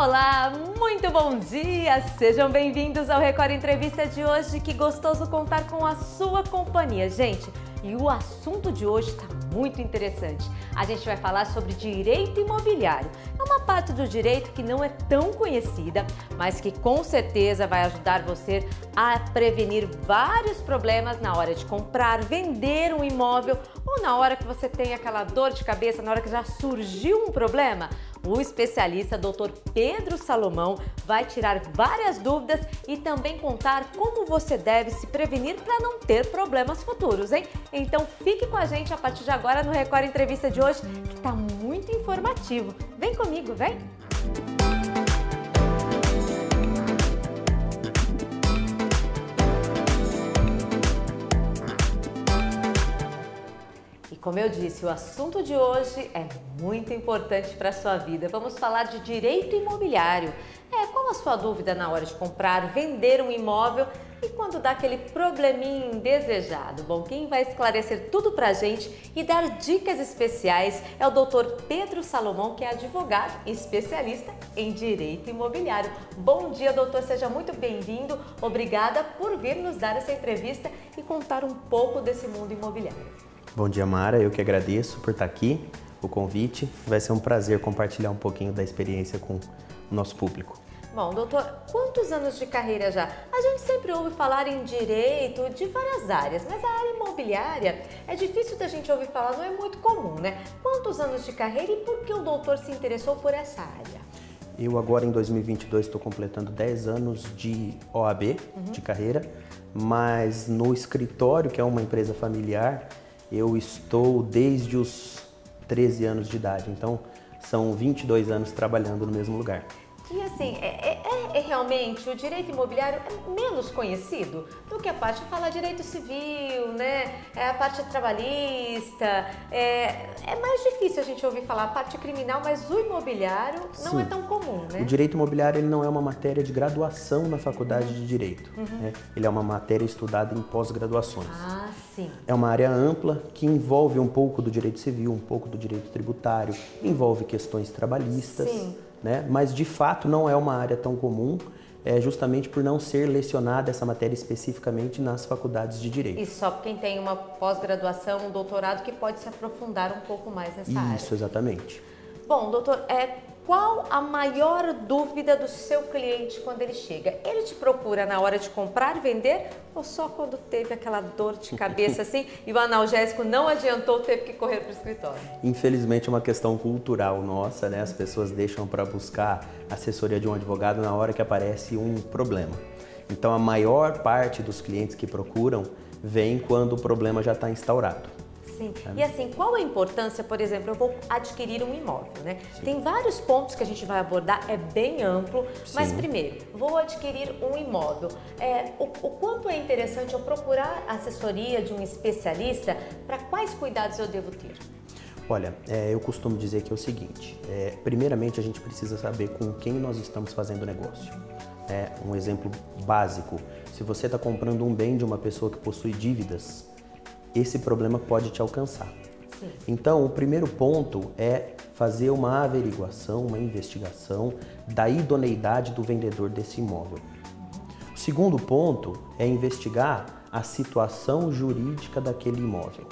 Olá, muito bom dia! Sejam bem-vindos ao Record Entrevista de hoje. Que gostoso contar com a sua companhia, gente. E o assunto de hoje está muito interessante. A gente vai falar sobre direito imobiliário. É uma parte do direito que não é tão conhecida, mas que com certeza vai ajudar você a prevenir vários problemas na hora de comprar, vender um imóvel ou na hora que você tem aquela dor de cabeça, na hora que já surgiu um problema. O especialista Dr. Pedro Salomão vai tirar várias dúvidas e também contar como você deve se prevenir para não ter problemas futuros, hein? Então fique com a gente a partir de agora no Record Entrevista de hoje, que está muito informativo. Vem comigo, vem! Como eu disse, o assunto de hoje é muito importante para a sua vida. Vamos falar de direito imobiliário. Qual a sua dúvida na hora de comprar, vender um imóvel e quando dá aquele probleminha indesejado? Bom, quem vai esclarecer tudo para a gente e dar dicas especiais é o Dr. Pedro Salomão, que é advogado e especialista em direito imobiliário. Bom dia, doutor, seja muito bem-vindo. Obrigada por vir nos dar essa entrevista e contar um pouco desse mundo imobiliário. Bom dia, Mara. Eu que agradeço por estar aqui, o convite. Vai ser um prazer compartilhar um pouquinho da experiência com o nosso público. Bom, doutor, quantos anos de carreira já? A gente sempre ouve falar em direito de várias áreas, mas a área imobiliária é difícil da gente ouvir falar, não é muito comum, né? Quantos anos de carreira e por que o doutor se interessou por essa área? Eu agora em 2022 estou completando 10 anos de OAB, de carreira, mas no escritório, que é uma empresa familiar, eu estou desde os 13 anos de idade, então são 22 anos trabalhando no mesmo lugar. E assim, realmente o direito imobiliário é menos conhecido do que a parte de falar direito civil, né? A parte trabalhista, é mais difícil a gente ouvir falar a parte criminal, mas o imobiliário não é tão comum, né? O direito imobiliário ele não é uma matéria de graduação na faculdade de direito, né? Ele é uma matéria estudada em pós-graduações. Ah, sim. É uma área ampla que envolve um pouco do direito civil, um pouco do direito tributário, envolve questões trabalhistas. Sim. Né? Mas de fato não é uma área tão comum, justamente por não ser lecionada essa matéria especificamente nas faculdades de direito. E só quem tem uma pós-graduação, um doutorado, que pode se aprofundar um pouco mais nessa área. Isso, exatamente. Bom, doutor, qual a maior dúvida do seu cliente quando ele chega? Ele te procura na hora de comprar e vender ou só quando teve aquela dor de cabeça assim e o analgésico não adiantou, teve que correr para o escritório? Infelizmente é uma questão cultural nossa, né? As pessoas deixam para buscar assessoria de um advogado na hora que aparece um problema. Então a maior parte dos clientes que procuram vem quando o problema já está instaurado. Sim. E assim, qual a importância, por exemplo, eu vou adquirir um imóvel, né? Sim. Tem vários pontos que a gente vai abordar, é bem amplo, mas primeiro, vou adquirir um imóvel. O quanto é interessante eu procurar assessoria de um especialista, para quais cuidados eu devo ter? Olha, eu costumo dizer que é o seguinte, primeiramente a gente precisa saber com quem nós estamos fazendo negócio. Um exemplo básico, se você está comprando um bem de uma pessoa que possui dívidas, esse problema pode te alcançar. Sim. Então, o primeiro ponto é fazer uma averiguação, uma investigação da idoneidade do vendedor desse imóvel. O segundo ponto é investigar a situação jurídica daquele imóvel.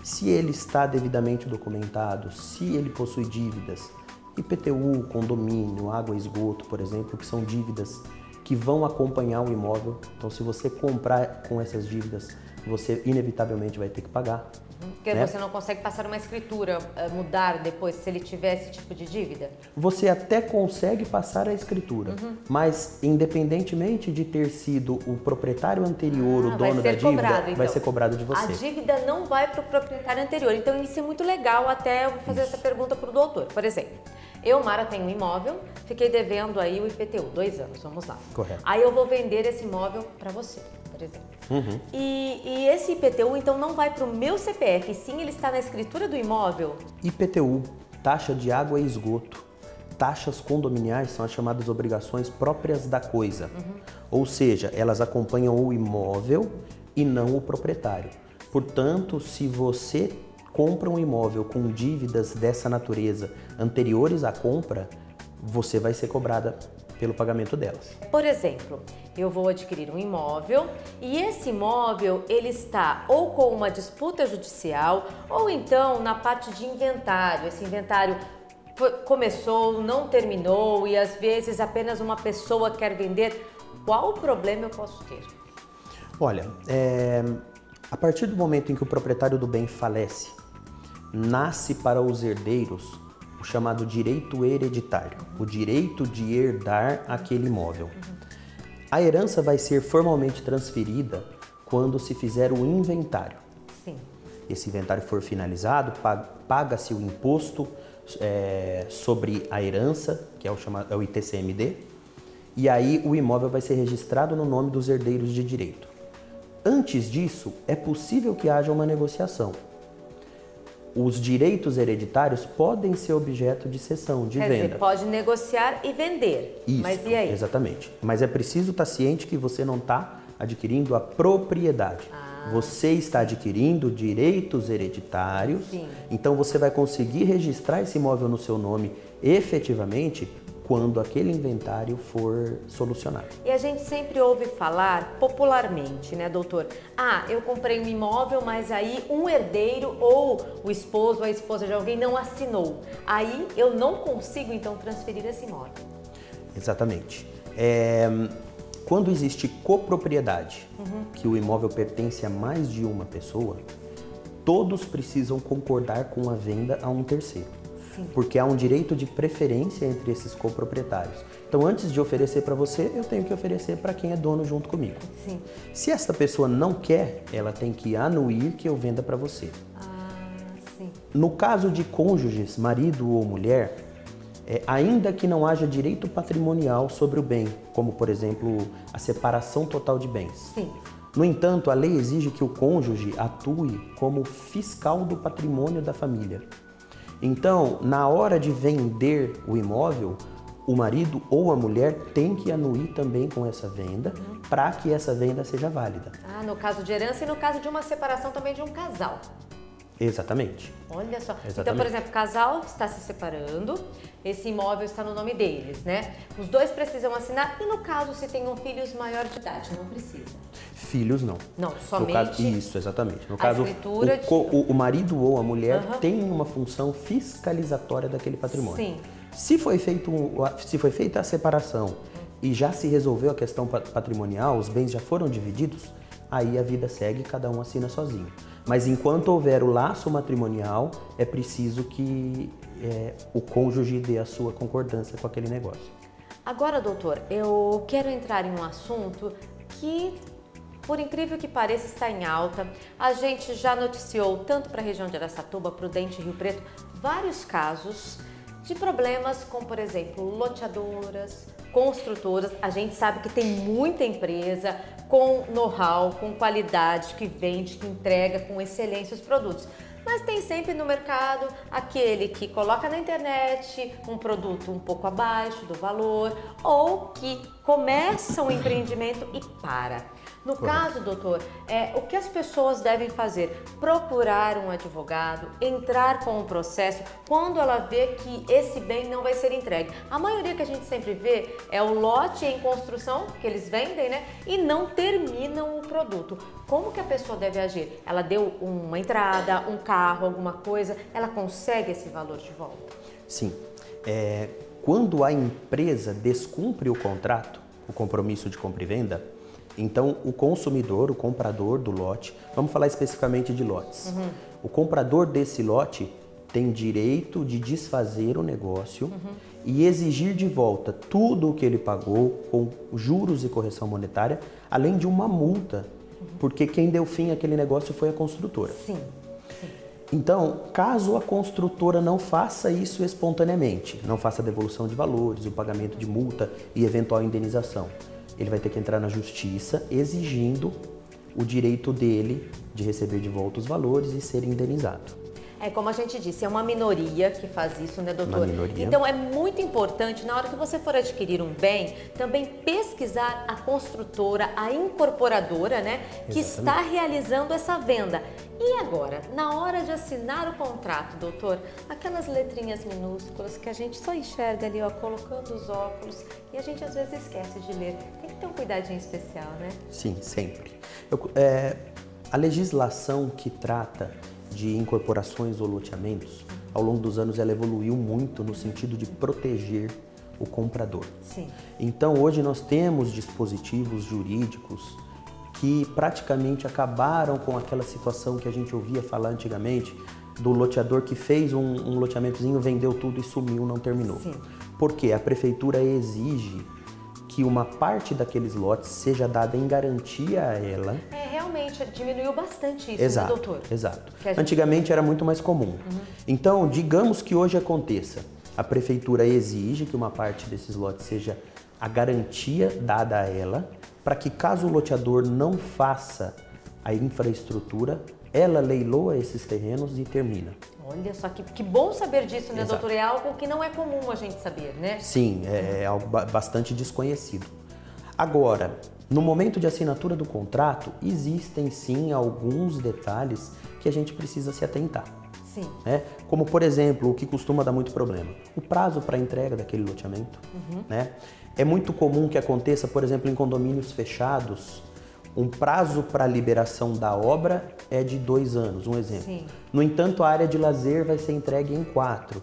Se ele está devidamente documentado, se ele possui dívidas, IPTU, condomínio, água e esgoto, por exemplo, que são dívidas que vão acompanhar o imóvel. Então, se você comprar com essas dívidas, você inevitavelmente vai ter que pagar. Porque você não consegue passar uma escritura, mudar depois se ele tiver esse tipo de dívida? Você até consegue passar a escritura, mas independentemente de ter sido o proprietário anterior, o dono da dívida, vai ser cobrado de você. A dívida não vai para o proprietário anterior, então isso é muito legal, até eu vou fazer essa pergunta para o doutor. Por exemplo, eu, Mara, tenho um imóvel, fiquei devendo aí o IPTU, 2 anos, vamos lá. Correto. Aí eu vou vender esse imóvel para você, por exemplo. E esse IPTU, então, não vai para o meu CPF, sim, ele está na escritura do imóvel? IPTU, taxa de água e esgoto, taxas condominiais são as chamadas obrigações próprias da coisa. Ou seja, elas acompanham o imóvel e não o proprietário. Portanto, se você compra um imóvel com dívidas dessa natureza anteriores à compra, você vai ser cobrada pelo pagamento delas. Por exemplo, eu vou adquirir um imóvel e esse imóvel ele está ou com uma disputa judicial ou então na parte de inventário. Esse inventário começou, não terminou e às vezes apenas uma pessoa quer vender. Qual o problema eu posso ter? Olha, a partir do momento em que o proprietário do bem falece, nasce para os herdeiros o chamado direito hereditário, o direito de herdar aquele imóvel. A herança vai ser formalmente transferida quando se fizer o inventário. Sim. Esse inventário for finalizado, paga-se o imposto sobre a herança, que é o ITCMD, e aí o imóvel vai ser registrado no nome dos herdeiros de direito. Antes disso, é possível que haja uma negociação. Os direitos hereditários podem ser objeto de cessão, de venda. Quer dizer, pode negociar e vender. Isso, mas e aí? Exatamente. Mas é preciso estar ciente que você não está adquirindo a propriedade. Você está adquirindo direitos hereditários. Sim. Então você vai conseguir registrar esse imóvel no seu nome efetivamente quando aquele inventário for solucionado. E a gente sempre ouve falar popularmente, né, doutor? Eu comprei um imóvel, mas aí um herdeiro ou o esposo ou a esposa de alguém não assinou. Aí eu não consigo, então, transferir esse imóvel. Exatamente. Quando existe copropriedade, que o imóvel pertence a mais de uma pessoa, todos precisam concordar com a venda a um terceiro. Porque há um direito de preferência entre esses coproprietários. Então, antes de oferecer para você, eu tenho que oferecer para quem é dono junto comigo. Sim. Se esta pessoa não quer, ela tem que anuir que eu venda para você. Sim. No caso de cônjuges, marido ou mulher, ainda que não haja direito patrimonial sobre o bem, como, por exemplo, a separação total de bens. Sim. No entanto, a lei exige que o cônjuge atue como fiscal do patrimônio da família. Então, na hora de vender o imóvel, o marido ou a mulher tem que anuir também com essa venda para que essa venda seja válida. No caso de herança e no caso de uma separação também de um casal. Exatamente. Olha só. Exatamente. Então, por exemplo, o casal está se separando, esse imóvel está no nome deles, né? Os dois precisam assinar e no caso, se tenham filhos maior de idade, não precisa. Filhos não. Não, somente. No caso, isso, exatamente. No caso, escritura o marido ou a mulher tem uma função fiscalizatória daquele patrimônio. Sim. Se foi feita a separação e já se resolveu a questão patrimonial, os bens já foram divididos, aí a vida segue e cada um assina sozinho. Mas enquanto houver o laço matrimonial, é preciso que o cônjuge dê a sua concordância com aquele negócio. Agora, doutor, eu quero entrar em um assunto que, por incrível que pareça, está em alta. A gente já noticiou, tanto para a região de Araçatuba, Prudente e Rio Preto, vários casos de problemas com, por exemplo, loteadoras, construtoras. A gente sabe que tem muita empresa com know-how, com qualidade, que vende, que entrega com excelência os produtos. Mas tem sempre no mercado aquele que coloca na internet um produto um pouco abaixo do valor ou que começa um empreendimento e para. No caso, doutor, o que as pessoas devem fazer? Procurar um advogado, entrar com o processo quando ela vê que esse bem não vai ser entregue. A maioria que a gente sempre vê é o lote em construção que eles vendem, né? E não terminam o produto. Como que a pessoa deve agir? Ela deu uma entrada, um carro, alguma coisa, ela consegue esse valor de volta? Sim. Quando a empresa descumpre o contrato, o compromisso de compra e venda, então o consumidor, o comprador do lote, vamos falar especificamente de lotes. O comprador desse lote tem direito de desfazer o negócio e exigir de volta tudo o que ele pagou com juros e correção monetária, além de uma multa, porque quem deu fim àquele negócio foi a construtora. Sim. Então, caso a construtora não faça isso espontaneamente, não faça a devolução de valores, o pagamento de multa e eventual indenização, ele vai ter que entrar na justiça exigindo o direito dele de receber de volta os valores e ser indenizado. É como a gente disse, é uma minoria que faz isso, né, doutor? Uma minoria. Então é muito importante, na hora que você for adquirir um bem, também pesquisar a construtora, a incorporadora, né, que está realizando essa venda. E agora, na hora de assinar o contrato, doutor, aquelas letrinhas minúsculas que a gente só enxerga ali, ó, colocando os óculos, e a gente às vezes esquece de ler. Tem que ter um cuidadinho especial, né? Sim, sempre. A legislação que trata de incorporações ou loteamentos, ao longo dos anos ela evoluiu muito no sentido de proteger o comprador. Sim. Então hoje nós temos dispositivos jurídicos que praticamente acabaram com aquela situação que a gente ouvia falar antigamente do loteador que fez um loteamentozinho, vendeu tudo e sumiu, não terminou. Sim. Porque a prefeitura exige que uma parte daqueles lotes seja dada em garantia a ela. Realmente diminuiu bastante isso, Exato, né, doutor? exato. Gente... Antigamente era muito mais comum. Então, digamos que hoje aconteça, a prefeitura exige que uma parte desses lotes seja a garantia dada a ela, para que caso o loteador não faça a infraestrutura, ela leiloa esses terrenos e termina. Olha só, que bom saber disso, né, Exato. doutor? É algo que não é comum a gente saber, né? Sim, é algo bastante desconhecido. Agora, no momento de assinatura do contrato, existem sim alguns detalhes que a gente precisa se atentar. Sim. Né? Como, por exemplo, o que costuma dar muito problema, o prazo para entrega daquele loteamento. Né? É muito comum que aconteça, por exemplo, em condomínios fechados, um prazo para liberação da obra é de 2 anos, um exemplo. Sim. No entanto, a área de lazer vai ser entregue em 4.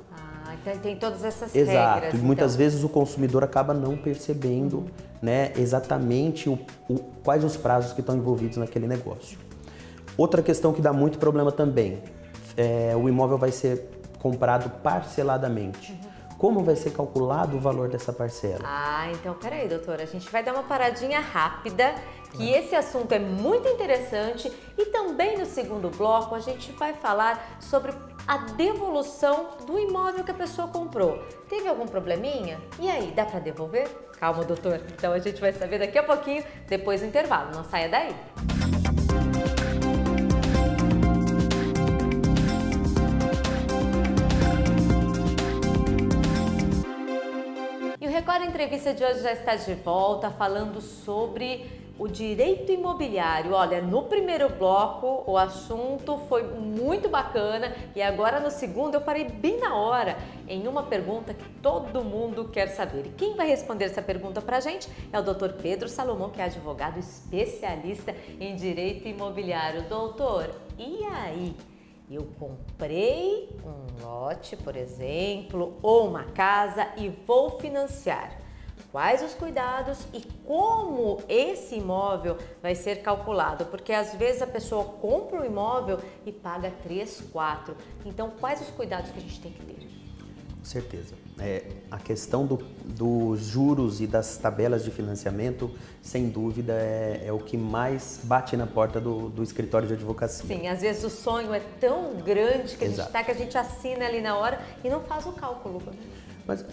Então tem todas essas Exato. regras. E muitas vezes o consumidor acaba não percebendo né, exatamente quais os prazos que estão envolvidos naquele negócio. Outra questão que dá muito problema também, o imóvel vai ser comprado parceladamente. Como vai ser calculado o valor dessa parcela? Então peraí, doutora, a gente vai dar uma paradinha rápida, que esse assunto é muito interessante, e também no segundo bloco a gente vai falar sobre a devolução do imóvel que a pessoa comprou. Teve algum probleminha? E aí, dá para devolver? Calma, doutor. Então a gente vai saber daqui a pouquinho, depois do intervalo. Não saia daí. Record Entrevista de hoje já está de volta falando sobre o direito imobiliário. Olha, no primeiro bloco o assunto foi muito bacana e agora no segundo eu parei bem na hora em uma pergunta que todo mundo quer saber. E quem vai responder essa pergunta pra gente é o Dr. Pedro Salomão, que é advogado especialista em direito imobiliário. Doutor, e aí? Eu comprei um lote, por exemplo, ou uma casa e vou financiar. Quais os cuidados e como esse imóvel vai ser calculado? Porque às vezes a pessoa compra um imóvel e paga 3, 4. Então, quais os cuidados que a gente tem que ter? Com certeza. A questão dos juros e das tabelas de financiamento, sem dúvida, é o que mais bate na porta do escritório de advocacia. Sim, às vezes o sonho é tão grande que Exato. que a gente assina ali na hora e não faz o cálculo. Mas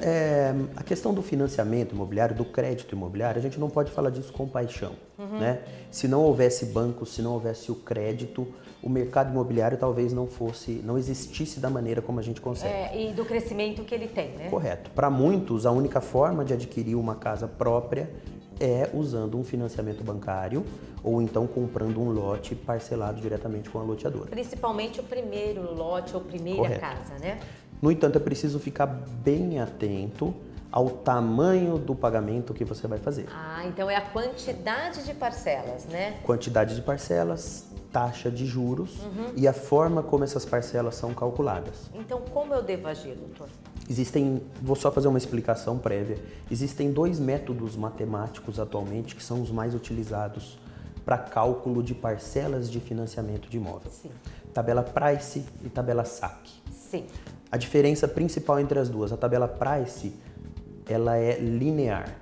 a questão do financiamento imobiliário, do crédito imobiliário, a gente não pode falar disso com paixão. Né? Se não houvesse banco, se não houvesse o crédito, o mercado imobiliário talvez não existisse da maneira como a gente consegue. E do crescimento que ele tem, né? Correto. Para muitos, a única forma de adquirir uma casa própria é usando um financiamento bancário ou então comprando um lote parcelado diretamente com a loteadora. Principalmente o primeiro lote ou primeira Correto. casa, né? No entanto, é preciso ficar bem atento ao tamanho do pagamento que você vai fazer. Então é a quantidade de parcelas, né? Quantidade de parcelas, taxa de juros e a forma como essas parcelas são calculadas. Então, como eu devo agir, doutor? Vou só fazer uma explicação prévia, existem 2 métodos matemáticos atualmente que são os mais utilizados para cálculo de parcelas de financiamento de imóvel. Sim. Tabela Price e tabela SAC. Sim. A diferença principal entre as duas, a tabela Price, ela é linear.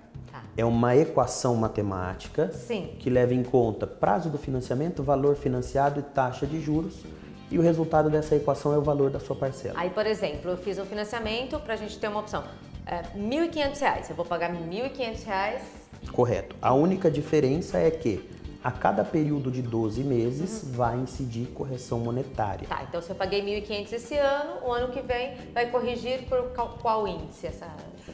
É uma equação matemática Sim. que leva em conta prazo do financiamento, valor financiado e taxa de juros. E o resultado dessa equação é o valor da sua parcela. Aí, por exemplo, eu fiz um financiamento para a gente ter uma opção. R$ 1.500, eu vou pagar R$ 1.500. Correto. A única diferença é que A cada período de 12 meses vai incidir correção monetária. Tá, então se eu paguei 1.500 esse ano, o ano que vem vai corrigir por qual índice essa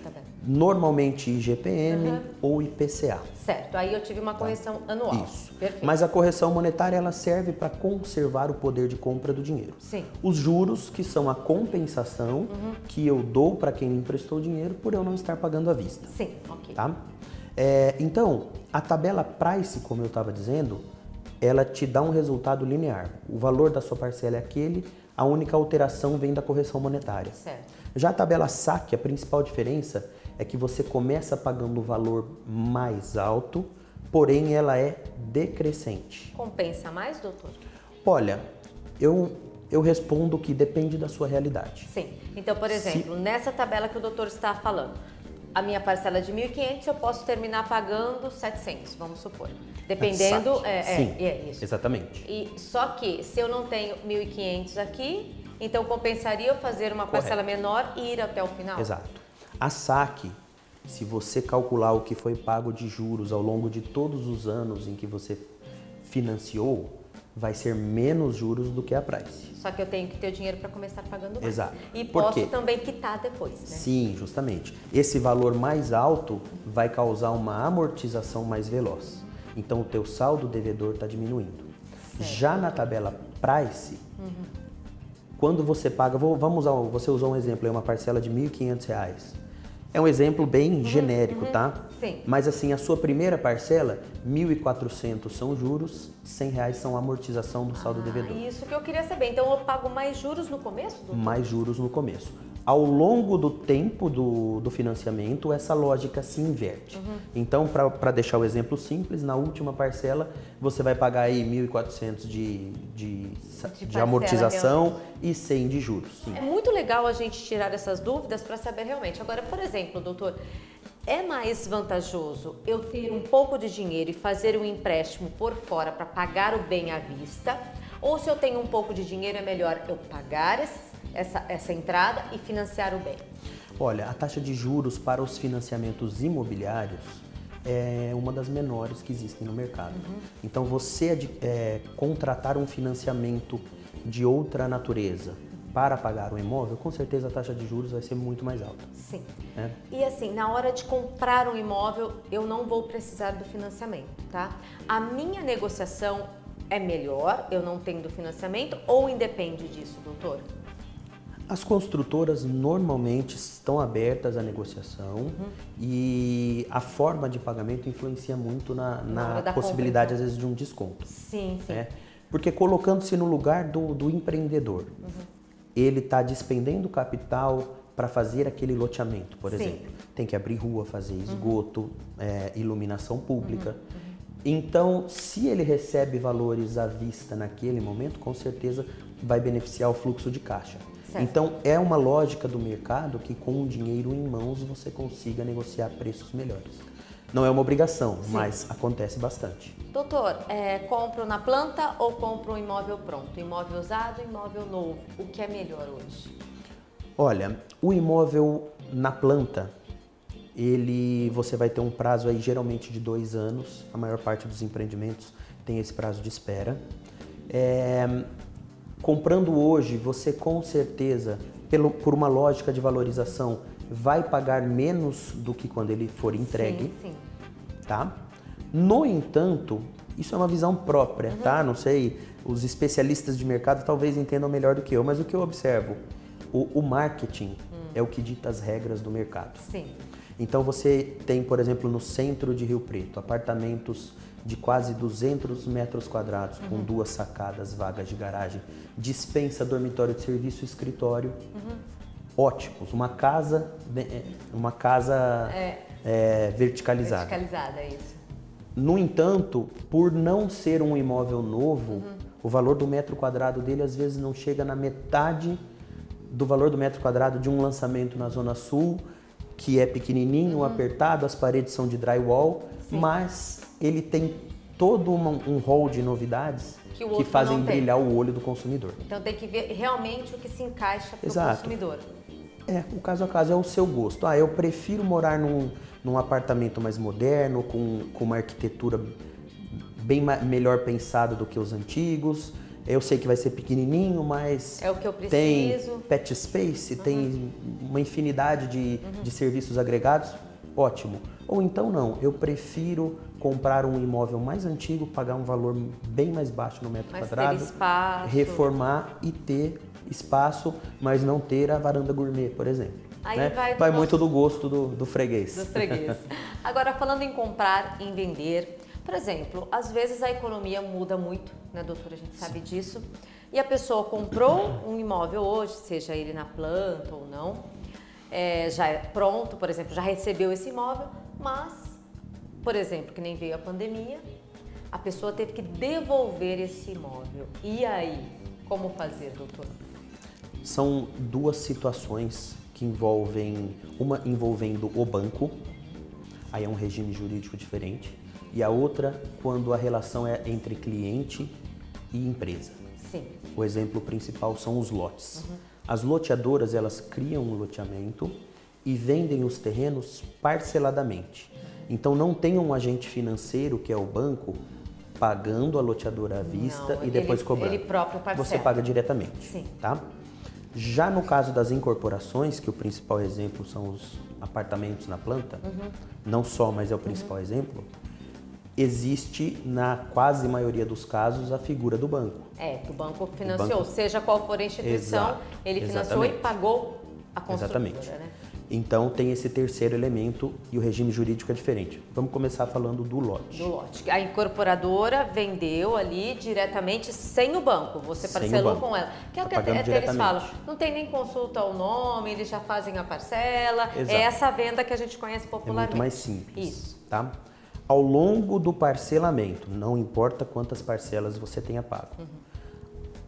tabela? Normalmente IGPM ou IPCA. Certo, aí eu tive uma correção anual. Isso. Perfeito. Mas a correção monetária ela serve para conservar o poder de compra do dinheiro. Sim. Os juros, que são a compensação que eu dou para quem me emprestou dinheiro por eu não estar pagando à vista. Sim, ok. Tá? Então, a tabela Price, como eu estava dizendo, ela te dá um resultado linear. O valor da sua parcela é aquele, a única alteração vem da correção monetária. Certo. Já a tabela SAC, a principal diferença é que você começa pagando o valor mais alto, porém ela é decrescente. Compensa mais, doutor? Olha, eu respondo que depende da sua realidade. Sim. Então, por exemplo, nessa tabela que o doutor está falando, a minha parcela de 1.500 eu posso terminar pagando 700, vamos supor. Dependendo... Sim, isso. exatamente. E só que se eu não tenho 1.500 aqui, então compensaria eu fazer uma parcela menor e ir até o final? Exato. A SAC, se você calcular o que foi pago de juros ao longo de todos os anos em que você financiou, vai ser menos juros do que a Price. Só que eu tenho que ter o dinheiro para começar pagando mais. Exato. E Por posso quê? também quitar depois, né? Sim, justamente. Esse valor mais alto vai causar uma amortização mais veloz. Então o teu saldo devedor está diminuindo. Certo. Já na tabela Price, quando você paga, você usou um exemplo, é uma parcela de R$ 1.500. É um exemplo bem genérico, tá? Sim. Mas assim, a sua primeira parcela, 1.400 são juros, R$ 100 são amortização do saldo devedor. Isso que eu queria saber. Então eu pago mais juros no começo, doutor? Mais juros no começo. Ao longo do tempo do financiamento, essa lógica se inverte. Então, para deixar o exemplo simples, na última parcela, você vai pagar aí 1.400 de amortização e 100 de juros. Sim. É muito legal a gente tirar essas dúvidas para saber realmente. Agora, por exemplo, doutor, é mais vantajoso eu ter um pouco de dinheiro e fazer um empréstimo por fora para pagar o bem à vista? Ou se eu tenho um pouco de dinheiro, é melhor eu pagar essa entrada e financiar o bem? Olha, a taxa de juros para os financiamentos imobiliários é uma das menores que existem no mercado. Então, você contratar um financiamento de outra natureza para pagar o imóvel, com certeza a taxa de juros vai ser muito mais alta. Sim. Né? E assim, na hora de comprar um imóvel, eu não vou precisar do financiamento, tá? A minha negociação é melhor, eu não tendo financiamento, ou independe disso, doutor? As construtoras normalmente estão abertas à negociação e a forma de pagamento influencia muito na possibilidade, às vezes, de um desconto. Sim, sim. Né? Porque colocando-se no lugar do empreendedor, ele está despendendo capital para fazer aquele loteamento, por exemplo. Tem que abrir rua, fazer esgoto, iluminação pública. Então, se ele recebe valores à vista naquele momento, com certeza vai beneficiar o fluxo de caixa. Certo. Então, é uma lógica do mercado que com o dinheiro em mãos você consiga negociar preços melhores. Não é uma obrigação, mas acontece bastante. Doutor, compro na planta ou compro um imóvel pronto? Imóvel usado, imóvel novo? O que é melhor hoje? Olha, o imóvel na planta, você vai ter um prazo aí geralmente de 2 anos. A maior parte dos empreendimentos tem esse prazo de espera. Comprando hoje, você com certeza, por uma lógica de valorização, vai pagar menos do que quando ele for entregue. Sim. Tá? No entanto, isso é uma visão própria, tá? Não sei, os especialistas de mercado talvez entendam melhor do que eu, mas o que eu observo, o marketing é o que dita as regras do mercado. Sim. Então você tem, por exemplo, no centro de Rio Preto, apartamentos de quase 200 metros quadrados, com 2 sacadas, vagas de garagem, dispensa, dormitório de serviço, escritório, ótimos. Uma casa verticalizada. Verticalizada, é isso. No entanto, por não ser um imóvel novo, o valor do metro quadrado dele às vezes não chega na metade do valor do metro quadrado de um lançamento na Zona Sul, que é pequenininho, apertado, as paredes são de drywall, mas ele tem todo um hall de novidades que fazem brilhar o olho do consumidor. Então tem que ver realmente o que se encaixa para o consumidor. O caso a caso é o seu gosto. Eu prefiro morar num apartamento mais moderno, com uma arquitetura bem melhor pensado do que os antigos. Eu sei que vai ser pequenininho, mas é o que eu preciso. Tem pet space, tem uma infinidade de serviços agregados, ótimo. Ou então não, eu prefiro comprar um imóvel mais antigo, pagar um valor bem mais baixo no metro quadrado, ter espaço, reformar e ter espaço, mas não ter a varanda gourmet, por exemplo. Aí né? Vai muito do gosto do freguês. Do freguês. Agora, falando em comprar, em vender, por exemplo, às vezes a economia muda muito, né, doutora? A gente sabe disso. E a pessoa comprou um imóvel hoje, seja ele na planta ou não, já é pronto, por exemplo, já recebeu esse imóvel, mas, por exemplo, que nem veio a pandemia, a pessoa teve que devolver esse imóvel. E aí, como fazer, doutora? São duas situações que envolvem, uma envolvendo o banco, aí é um regime jurídico diferente, e a outra quando a relação é entre cliente e empresa. Sim. O exemplo principal são os lotes. As loteadoras, elas criam um loteamento e vendem os terrenos parceladamente. Então não tem um agente financeiro, que é o banco, pagando a loteadora à vista e depois cobrando. Ele próprio parcela. Você paga diretamente. Sim. Tá? Já no caso das incorporações, que o principal exemplo são os apartamentos na planta, não só, mas é o principal exemplo, existe na quase maioria dos casos a figura do banco. Que o banco financiou, seja qual for a instituição, ele financiou e pagou a construtora. Exatamente. Né? Então tem esse terceiro elemento e o regime jurídico é diferente. Vamos começar falando do lote. Do lote. A incorporadora vendeu ali diretamente sem o banco. Você parcelou com ela. Que é o que até eles falam. Não tem nem consulta ao nome, eles já fazem a parcela. Exato. É essa venda que a gente conhece popularmente. É muito mais simples. Isso. Tá? Ao longo do parcelamento, não importa quantas parcelas você tenha pago,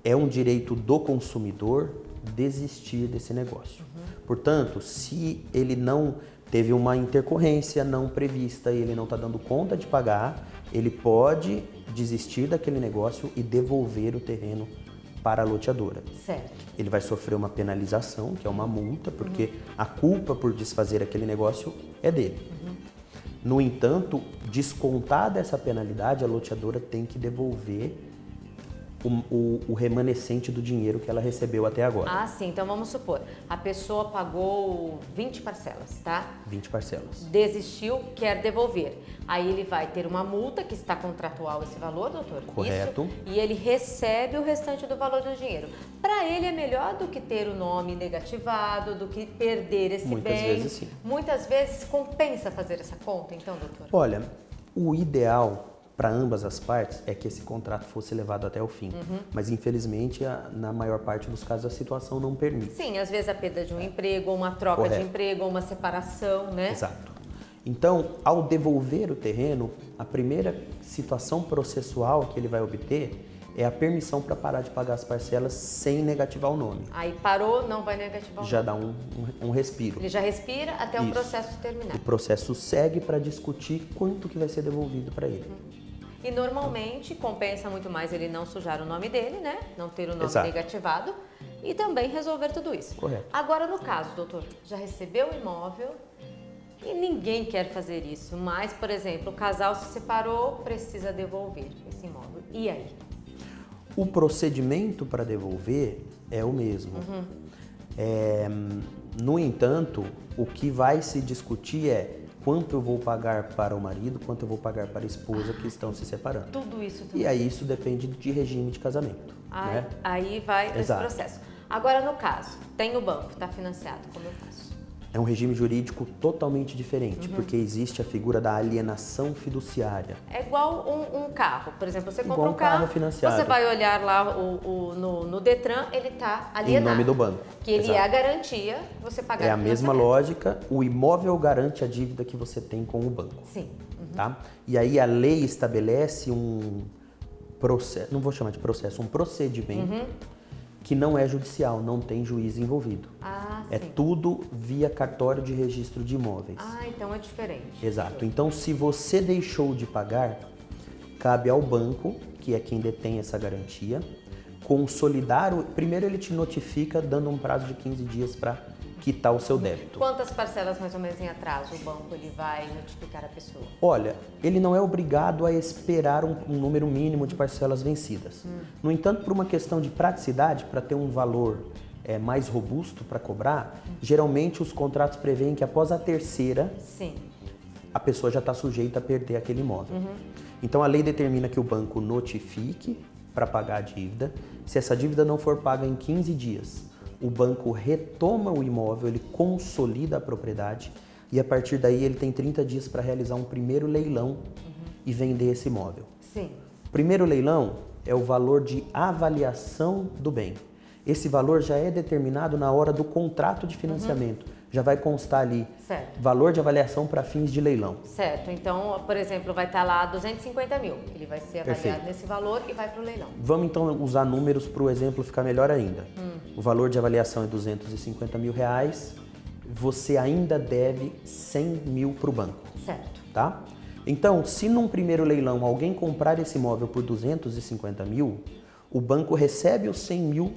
é um direito do consumidor desistir desse negócio. Portanto, se ele não teve uma intercorrência não prevista e ele não está dando conta de pagar, ele pode desistir daquele negócio e devolver o terreno para a loteadora. Certo. Ele vai sofrer uma penalização, que é uma multa, porque a culpa por desfazer aquele negócio é dele. No entanto, descontada essa penalidade, a loteadora tem que devolver o remanescente do dinheiro que ela recebeu até agora. Ah, sim. Então vamos supor, a pessoa pagou 20 parcelas, tá? 20 parcelas. Desistiu, quer devolver. Aí ele vai ter uma multa, que está contratual esse valor, doutor? Correto. Isso, e ele recebe o restante do valor do dinheiro. Para ele é melhor do que ter o nome negativado, do que perder esse bem. Muitas vezes sim. Muitas vezes compensa fazer essa conta, então, doutor? Olha, o ideal para ambas as partes é que esse contrato fosse levado até o fim. Mas, infelizmente, na maior parte dos casos, a situação não permite. Sim, às vezes a perda de um emprego, ou uma troca de emprego, ou uma separação, né? Exato. Então, ao devolver o terreno, a primeira situação processual que ele vai obter é a permissão para parar de pagar as parcelas sem negativar o nome. Aí parou, não vai negativar o nome. Já dá um respiro. Ele já respira até o processo terminar. O processo segue para discutir quanto que vai ser devolvido para ele. E normalmente compensa muito mais ele não sujar o nome dele, né? Não ter o nome negativado e também resolver tudo isso. Correto. Agora, no caso, doutor, já recebeu o imóvel e ninguém quer fazer isso, mas, por exemplo, o casal se separou, precisa devolver esse imóvel. E aí? O procedimento para devolver é o mesmo. No entanto, o que vai se discutir é quanto eu vou pagar para o marido, quanto eu vou pagar para a esposa que estão se separando. Tudo isso também. E aí isso depende de regime de casamento. Né? Aí vai esse processo. Agora, no caso, tem o banco, está financiado, como eu faço? É um regime jurídico totalmente diferente, porque existe a figura da alienação fiduciária. É igual um carro. Por exemplo, você compra um carro financiado. Você vai olhar lá no Detran, ele está alienado. Em nome do banco. Que ele é a garantia, você pagar. É a mesma lógica, o imóvel garante a dívida que você tem com o banco. Sim. Tá? E aí a lei estabelece um processo, não vou chamar de processo, um procedimento que não é judicial, não tem juiz envolvido. É tudo via cartório de registro de imóveis. Então é diferente. Exato. Então, se você deixou de pagar, cabe ao banco, que é quem detém essa garantia, consolidar. Primeiro ele te notifica dando um prazo de 15 dias para quitar o seu débito. Quantas parcelas mais ou menos em atraso o banco ele vai notificar a pessoa? Olha, ele não é obrigado a esperar um número mínimo de parcelas vencidas. No entanto, por uma questão de praticidade, para ter um valor mais robusto para cobrar, geralmente os contratos prevêem que após a terceira, Sim. a pessoa já está sujeita a perder aquele imóvel. Então a lei determina que o banco notifique para pagar a dívida. Se essa dívida não for paga em 15 dias, o banco retoma o imóvel, ele consolida a propriedade e a partir daí ele tem 30 dias para realizar um primeiro leilão e vender esse imóvel. Sim. O primeiro leilão é o valor de avaliação do bem. Esse valor já é determinado na hora do contrato de financiamento. Já vai constar ali valor de avaliação para fins de leilão. Certo. Então, por exemplo, vai estar lá 250 mil. Ele vai ser avaliado Perfeito. nesse valor e vai para o leilão. Vamos então usar números para o exemplo ficar melhor ainda. O valor de avaliação é 250 mil reais. Você ainda deve 100 mil para o banco. Certo. Tá? Então, se num primeiro leilão alguém comprar esse imóvel por 250 mil, o banco recebe os 100 mil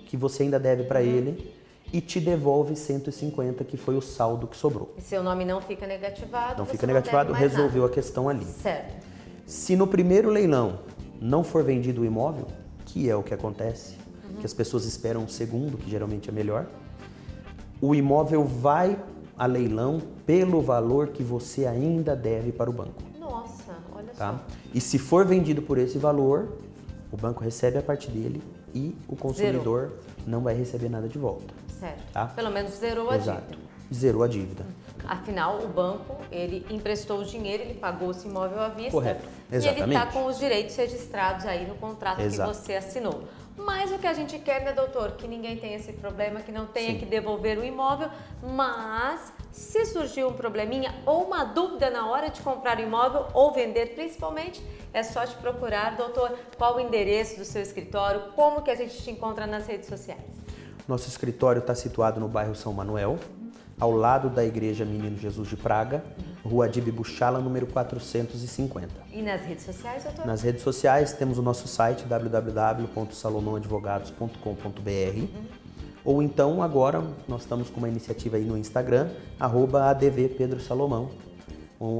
que você ainda deve para ele e te devolve 150, que foi o saldo que sobrou. E seu nome não fica negativado? Não fica negativado, resolveu a questão ali. Certo. Se no primeiro leilão não for vendido o imóvel, que é o que acontece, que as pessoas esperam um segundo, que geralmente é melhor, o imóvel vai a leilão pelo valor que você ainda deve para o banco. Nossa, olha Tá? só. E se for vendido por esse valor, o banco recebe a parte dele e o consumidor não vai receber nada de volta. Certo. Tá? Pelo menos zerou a Exato. dívida. Zerou a dívida. Afinal, o banco, ele emprestou o dinheiro, ele pagou esse imóvel à vista. Correto. E ele Exatamente. está com os direitos registrados aí no contrato Exato. que você assinou. Mas o que a gente quer, né, doutor? Que ninguém tenha esse problema, que não tenha Sim. que devolver o imóvel. Mas, se surgiu um probleminha ou uma dúvida na hora de comprar o imóvel ou vender, principalmente, é só te procurar, doutor, qual o endereço do seu escritório, como que a gente te encontra nas redes sociais. Nosso escritório está situado no bairro São Manuel, ao lado da Igreja Menino Jesus de Praga, Rua Adib Buchala, número 450. E nas redes sociais, doutor? Nas redes sociais temos o nosso site www.salomonadvogados.com.br ou então agora nós estamos com uma iniciativa aí no Instagram, @advpedrosalomão.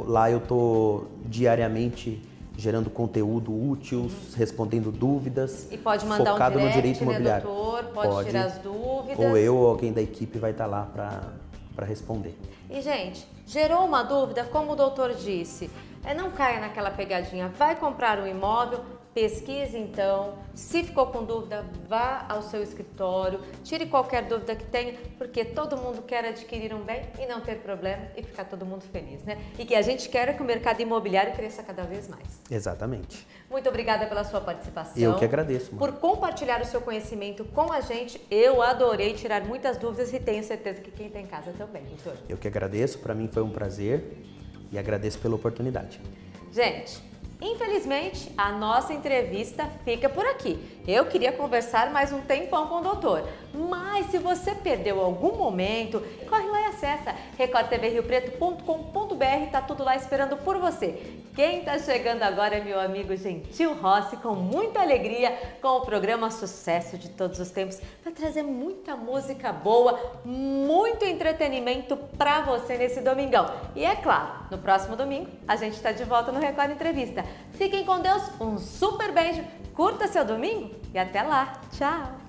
Lá eu estou diariamente gerando conteúdo útil, respondendo dúvidas. E pode mandar focado um direct, no direito né, imobiliário. doutor? Pode tirar as dúvidas. Ou eu ou alguém da equipe vai estar lá para responder. E, gente, gerou uma dúvida, como o doutor disse, não caia naquela pegadinha, vai comprar um imóvel, pesquise então, se ficou com dúvida, vá ao seu escritório, tire qualquer dúvida que tenha, porque todo mundo quer adquirir um bem e não ter problema e ficar todo mundo feliz, né? E que a gente quer que o mercado imobiliário cresça cada vez mais. Exatamente. Muito obrigada pela sua participação. Eu que agradeço, por compartilhar o seu conhecimento com a gente. Eu adorei tirar muitas dúvidas e tenho certeza que quem está em casa também, doutor. Eu que agradeço, para mim foi um prazer e agradeço pela oportunidade. Gente, infelizmente a nossa entrevista fica por aqui. Eu queria conversar mais um tempão com o doutor, mas se você perdeu algum momento, corre lá e acessa recordtvRiopreto.com.br, tá tudo lá esperando por você. Quem está chegando agora é meu amigo Gentil Rossi, com muita alegria, com o programa Sucesso de Todos os Tempos. Vai trazer muita música boa, muito entretenimento para você nesse domingão. E é claro, no próximo domingo a gente está de volta no Record Entrevista. Fiquem com Deus, um super beijo, curta seu domingo e até lá. Tchau!